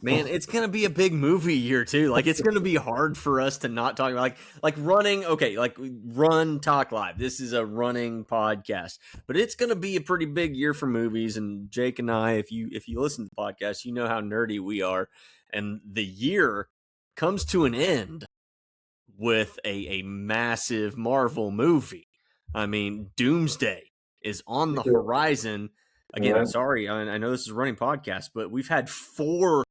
Man, it's going to be a big movie year too. Like, it's going to be hard for us to not talk about like running. Okay. Like Run Talk Live. This is a running podcast, but it's going to be a pretty big year for movies. And Jake and I, if you listen to the podcast, you know how nerdy we are. And the year comes to an end with a massive Marvel movie. I mean, Doomsday is on the horizon. Again, Right. sorry, I know this is a running podcast, but we've had 4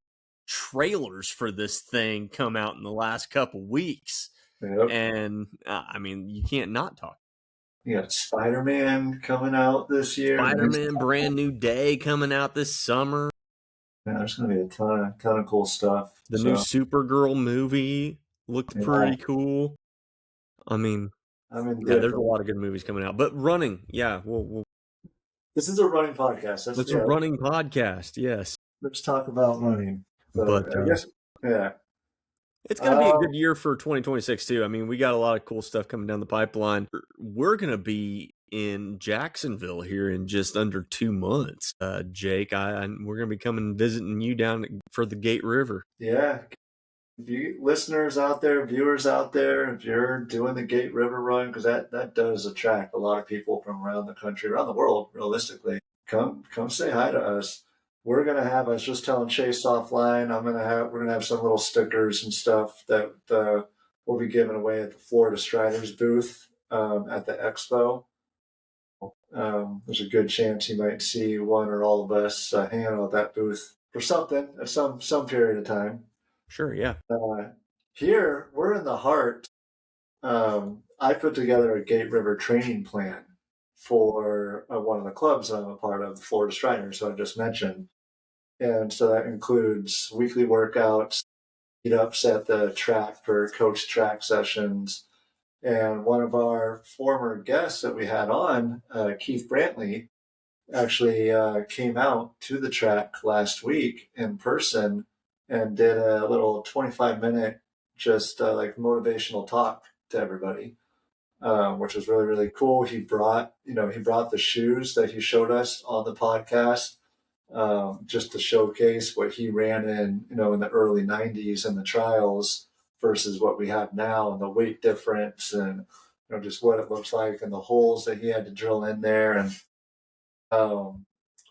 trailers for this thing come out in the last couple weeks. Yep. And I mean, you can't not talk. You got Spider-Man coming out this year. Spider-Man Brand New Day coming out this summer. Yeah, there's going to be a ton of cool stuff. The new Supergirl movie looked pretty cool. I mean, there's a lot of good movies coming out. But running, yeah, we'll this is a running podcast. It's a running podcast, yes. Let's talk about running. So, But I guess, yeah. It's going to be a good year for 2026, too. I mean, we got a lot of cool stuff coming down the pipeline. We're going to be in Jacksonville here in just under 2 months. Jake, we're going to be coming and visiting you down for the Gate River. Yeah. If you listeners out there, viewers out there, if you're doing the Gate River run, because that does attract a lot of people from around the country, around the world, realistically, come say hi to us. We're gonna have. I was just telling Chase offline. We're gonna have some little stickers and stuff that we'll be giving away at the Florida Striders booth at the expo. There's a good chance you might see one or all of us hanging out at that booth for something at some period of time. Sure, yeah. Here, we're in the heart. I put together a Gate River training plan for one of the clubs I'm a part of, the Florida Striders, so I just mentioned. And so that includes weekly workouts, meetups at the track for coach track sessions. And one of our former guests that we had on, Keith Brantley, actually came out to the track last week in person and did a little 25-minute just like motivational talk to everybody, which was really, really cool. He brought the shoes that he showed us on the podcast just to showcase what he ran in the early 90s in the trials versus what we have now and the weight difference and just what it looks like and the holes that he had to drill in there. And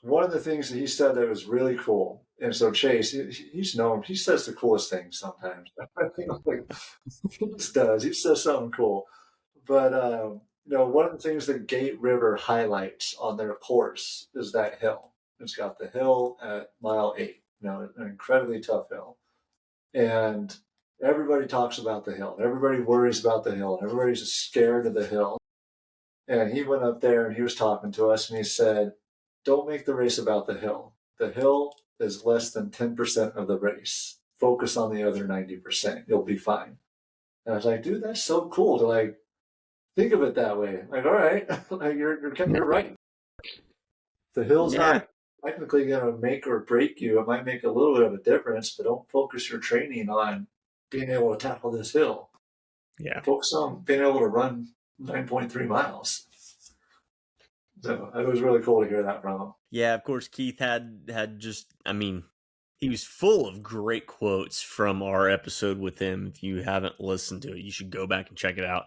one of the things that he said that was really cool, and so Chase, he's known, he says the coolest things sometimes. He just does. He says something cool. But, one of the things that Gate River highlights on their course is that hill. It's got the hill at mile 8, an incredibly tough hill. And everybody talks about the hill. Everybody worries about the hill. And everybody's scared of the hill. And he went up there and he was talking to us and he said, don't make the race about the hill. The hill is less than 10% of the race. Focus on the other 90%. You'll be fine. And I was like, dude, that's so cool to think of it that way. All right, you're right. The hill's not technically going to make or break you. It might make a little bit of a difference, but don't focus your training on being able to tackle this hill. Yeah. Focus on being able to run 9.3 miles. So it was really cool to hear that from him. Yeah, of course, Keith had just, he was full of great quotes from our episode with him. If you haven't listened to it, you should go back and check it out.